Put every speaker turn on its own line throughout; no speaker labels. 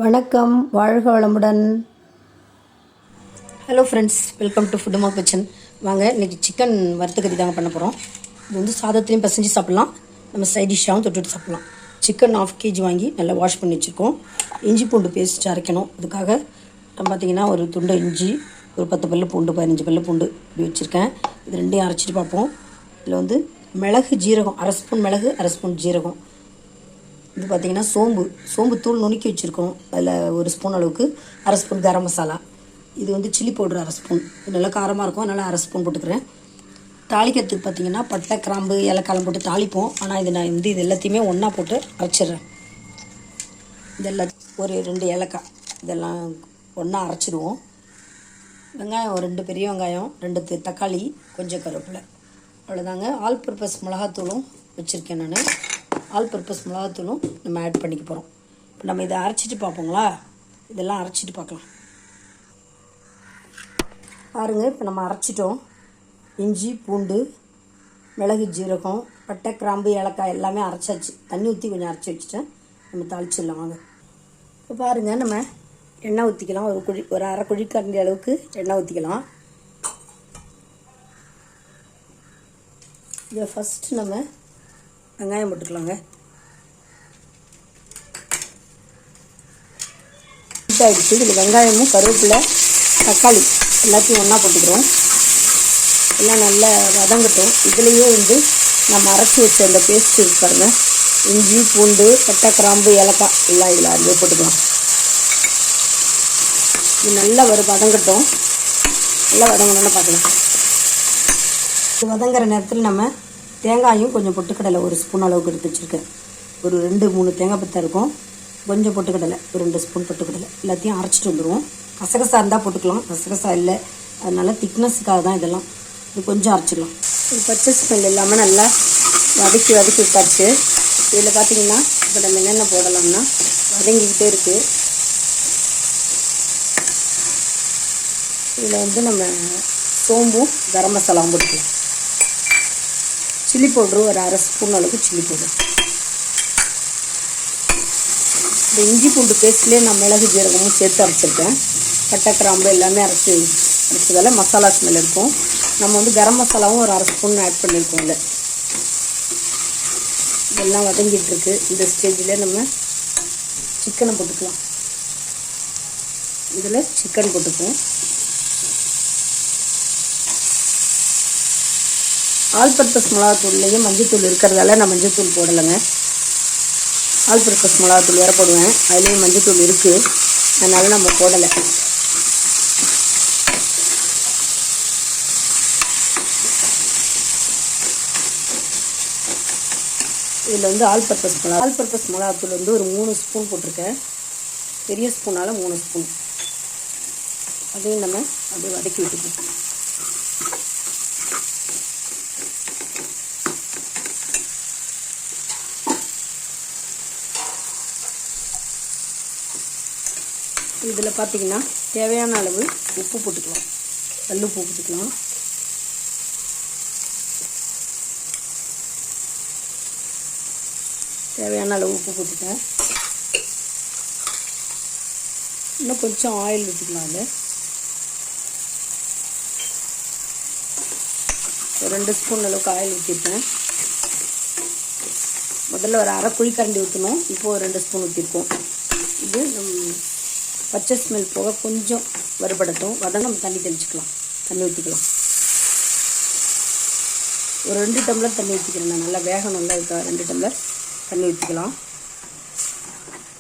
வணக்கம், வாழ்க வளமுடன். Hello friends, welcome to food mark kitchen. வாங்க, இன்றைக்கி சிக்கன் வறுத்துக்கறி தாங்க பண்ண போகிறோம். இது வந்து சாதத்துலேயும் பசஞ்சு சாப்பிட்லாம், நம்ம சைட் டிஷ்ஷாகவும் தொட்டுட்டு சாப்பிட்லாம். சிக்கன் 1/2 kg வாங்கி நல்லா வாஷ் பண்ணி வச்சுருக்கோம். இஞ்சி பூண்டு பேஸ்ட் அரைக்கணும். அதுக்காக பார்த்திங்கன்னா ஒரு துண்டு இஞ்சி, ஒரு 10 பல்லு பூண்டு, 15 பல்லு பூண்டு இப்படி வச்சுருக்கேன். இது ரெண்டையும் அரைச்சிட்டு பார்ப்போம். இதில் வந்து மிளகு, ஜீரகம், 1/2 ஸ்பூன் மிளகு, 1/2 ஸ்பூன் ஜீரகம். இது பார்த்திங்கன்னா சோம்பு தூள் நுணுக்கி வச்சுருக்கோம். அதில் 1 ஸ்பூன் அளவுக்கு 1/2 ஸ்பூன் கரம் மசாலா. இது வந்து சில்லி பவுட்ரு 1/2 ஸ்பூன். இது நல்லா காரமாக இருக்கும், அதனால் 1/2 ஸ்பூன் போட்டுக்கிறேன். தாளிக்கிறதுக்கு பார்த்திங்கன்னா பட்டை, கிராம்பு, ஏலக்காய் போட்டு தாளிப்போம். ஆனால் நான் இது எல்லாத்தையுமே ஒன்றா போட்டு அரைச்சிட்றேன். இதெல்லாம் ஒரு 2 ஏலக்காய் இதெல்லாம் ஒன்றா அரைச்சிடுவோம். வெங்காயம் 2 பெரிய வெங்காயம், 2 தக்காளி, கொஞ்சம் கருவேப்பிலை, அவ்வளோதாங்க. ஆல் பர்பஸ் மிளகாத்தூளும் வச்சுருக்கேன் நான். ஆல் பர்பஸ் மிளகாத்தூளும் நம்ம ஆட் பண்ணிக்க போகிறோம். இப்போ நம்ம இதை அரைச்சிட்டு பார்ப்போங்களா? இதெல்லாம் அரைச்சிட்டு பார்க்கலாம் பாருங்கள். இப்போ நம்ம அரைச்சிட்டோம். இஞ்சி, பூண்டு, மிளகு, ஜீரகம், பட்டை, கிராம்பு, ஏலக்காய் எல்லாமே அரைச்சாச்சு. தண்ணி ஊற்றி கொஞ்சம் அரைச்சி வச்சுட்டேன். நம்ம தாளிச்சிடலாம் வாங்க. இப்போ பாருங்கள், நம்ம எண்ணெய் ஊற்றிக்கலாம். ஒரு அரை குழிக்கரண்டி அளவுக்கு எண்ணெய் ஊற்றிக்கலாம். இதை ஃபஸ்ட்டு நம்ம வெங்காயம் போட்டுக்கலாங்க. ஆகிடுச்சு. இதில் வெங்காயமும், கருவேப்பிலை, தக்காளி எல்லாத்தையும் ஒன்றா போட்டுக்கிறோம். எல்லாம் நல்லா வதங்கட்டும். இதுலேயே வந்து நம்ம அரைச்சி வச்ச அந்த பேஸ்ட் இருக்கு பாருங்கள். இஞ்சி, பூண்டு, பட்டை, கிராம்பு, ஏலக்காய் எல்லாம் இதில் அதுலேயே போட்டுக்கலாம். இது நல்லா வதங்கட்டும். நல்லா வதங்கணும்னு பார்க்கலாம். இது வதங்குற நேரத்தில் நம்ம தேங்காயும் கொஞ்சம் பொட்டுக்கடலை 1 ஸ்பூன் அளவுக்கு எடுத்து வச்சுருக்கேன். ஒரு 2-3 தேங்காய் பத்தை இருக்கும். கொஞ்சம் பொட்டுக்கடலை, ஒரு 2 ஸ்பூன் பொட்டுக்கடலை எல்லாத்தையும் அரைச்சிட்டு வந்துடுவோம். கசகசா இருந்தால் போட்டுக்கலாம், கசகசா இல்லை, அதனால் திக்னஸுக்காக தான் இதெல்லாம். இது கொஞ்சம் அரைச்சிக்கலாம். இது பச்சை ஸ்மெல் இல்லாமல் நல்லா வதக்கி விட்டாச்சு. இதில் பார்த்திங்கன்னா இப்போ நம்ம என்னென்ன போடலாம்னா, வதங்கிக்கிட்டே இருக்குது. இதில் வந்து நம்ம சோம்பும் கரம் மசாலாவும் போட்டுக்கலாம். சில்லி பவுட்ரு ஒரு 1/2 ஸ்பூன் அளவுக்கு சில்லி பவுட்ரு. இந்த இஞ்சி பூண்டு பேஸ்ட்லேயே நான் மிளகு, ஜீரகமும் சேர்த்து அரைச்சிருக்கேன். பட்டை, கிராம்பு எல்லாமே அரைச்சதால மசாலா ஸ்மெல் இருக்கும். நம்ம வந்து கரம் மசாலாவும் ஒரு 1/2 ஸ்பூன் ஆட் பண்ணியிருக்கோம். இல்லை, இதெல்லாம் வதங்கிட்டுருக்கு. இந்த ஸ்டேஜில் நம்ம சிக்கனை போட்டுக்கலாம். இதில் சிக்கன் போட்டுக்குவோம். ஆல் பர்பஸ் மிளகாத்தூள்லேயும் மஞ்சத்தூள் இருக்கிறதால நான் மஞ்சத்தூள் போடலைங்க. ஆல் பர்பஸ் மிளகாத்தூள் வேறு போடுவேன், அதுலேயும் மஞ்சத்தூள் இருக்குது, அதனால் நம்ம போடலை. இதில் வந்து ஆல் பர்பஸ் மிளகாத்தூள் வந்து ஒரு 3 ஸ்பூன் போட்டிருக்கேன். பெரிய ஸ்பூனால் 3 ஸ்பூன். அதையும் நம்ம அப்படியே வதக்கி விட்டுப்போம். இதில் பார்த்திங்கன்னா தேவையான அளவு உப்பு போட்டுக்கலாம். கல்லுப்பு போட்டுக்கலாம். தேவையான அளவு உப்பு போட்டுட்டேன். இன்னும் கொஞ்சம் ஆயில் ஊற்றிக்கலாம். அது ஒரு 2 ஸ்பூன் அளவுக்கு ஆயில் ஊற்றிருக்கேன். முதல்ல ஒரு அரை குழிக்கரண்டி ஊற்றணும். இப்போது ஒரு 2 ஸ்பூன் ஊற்றிருக்கோம். இது பச்சை ஸ்மெல் போக கொஞ்சம் வறுபடட்டும். நம்ம தண்ணி தெளிச்சுக்கலாம். தண்ணி ஊற்றிக்கலாம். ஒரு 2 டம்ளர் தண்ணி ஊற்றிக்கிறேன். நான் நல்லா வேகணும்ல, இருக்கா 2 டம்ளர் தண்ணி ஊற்றிக்கலாம்.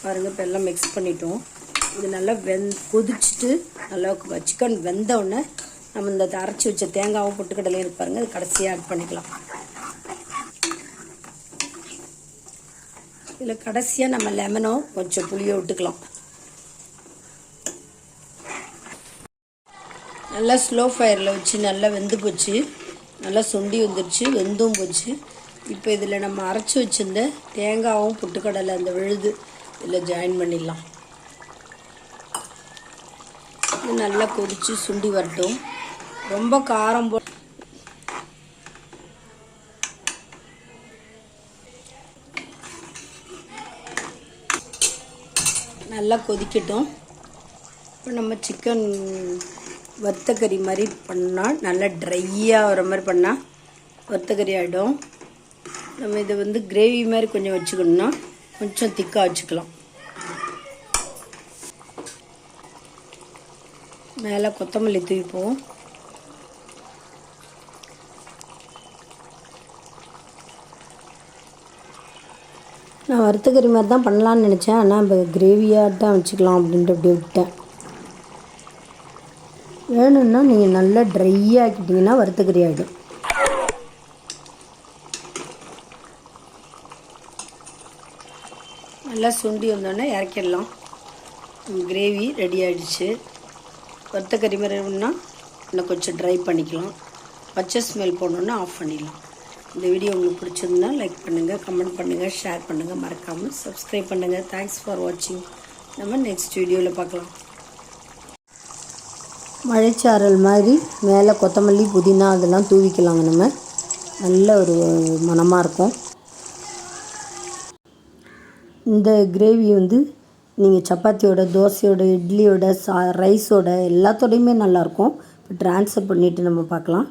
பாருங்கள், இப்போ எல்லாம் மிக்ஸ் பண்ணிட்டோம். இது நல்லா கொதிச்சுட்டு நல்லா சிக்கன் வெந்தவுடனே நம்ம இந்த அரைச்சி வச்ச தேங்காவும் பொட்டுக்கடலையும் இருப்பாருங்க, அது கடைசியாக ஆட் பண்ணிக்கலாம். இதில் கடைசியாக நம்ம லெமனோ கொஞ்சம் புளியோ விட்டுக்கலாம். நல்லா ஸ்லோ ஃபயரில் வச்சு நல்லா வெந்து போச்சு. நல்லா சுண்டி வந்துடுச்சு, வெந்தும் போச்சு. இப்போ இதில் நம்ம அரைச்சி வச்சுருந்த தேங்காவும் பொட்டுக்கடலை அந்த விழுது இதில் ஜாயின் பண்ணிடலாம். இது நல்லா கொதித்து சுண்டி வரட்டும். ரொம்ப காரம் நல்லா கொதிக்கட்டும். இப்போ நம்ம சிக்கன் வத்தக்கறி மாதிரி பண்ணால் நல்லா ட்ரையாக வர மாதிரி பண்ணால் வத்தக்கறி ஆகிடும். நம்ம இதை வந்து கிரேவி மாதிரி கொஞ்சம் வச்சுக்கணுன்னா கொஞ்சம் திக்காக வச்சுக்கலாம். மேலே கொத்தமல்லி தூவிப்போம். நான் வறுத்தக்கறி மாதிரி தான் பண்ணலான்னு நினச்சேன். ஆனால் இப்போ கிரேவியாக தான் வச்சுக்கலாம் அப்படின்ட்டு அப்படியே விட்டேன். வேணும்னா நீங்கள் நல்லா ட்ரையாக ஆக்கிட்டிங்கன்னா வறுத்தக்கறி ஆகிடும். நல்லா சுண்டி வந்தோடனே இறக்கிடலாம். கிரேவி ரெடி ஆகிடுச்சு. வறுத்தக்கறி மாதிரி வேணும்னா இன்னும் கொஞ்சம் ட்ரை பண்ணிக்கலாம். பச்சை ஸ்மெல் போடணுன்னா ஆஃப் பண்ணிடலாம். இந்த வீடியோ உங்களுக்கு பிடிச்சிருந்தா லைக் பண்ணுங்கள், கமெண்ட் பண்ணுங்கள், ஷேர் பண்ணுங்கள், மறக்காமல் சப்ஸ்கிரைப் பண்ணுங்கள். தேங்க்ஸ் ஃபார் வாட்சிங். நம்ம நெக்ஸ்ட் வீடியோவில் பார்க்கலாம். மழைச்சாரல் மாதிரி மேலே கொத்தமல்லி புதினா அதெல்லாம் தூவிக்கலாங்க. நம்ம நல்ல ஒரு மணமாக இருக்கும். இந்த கிரேவி வந்து நீங்கள் சப்பாத்தியோட, தோசையோட, இட்லியோட, ரைஸோட எல்லாத்தோடையுமே நல்லாயிருக்கும். இப்போ ட்ரான்ஸ்ஃபர் பண்ணிவிட்டு நம்ம பார்க்கலாம்.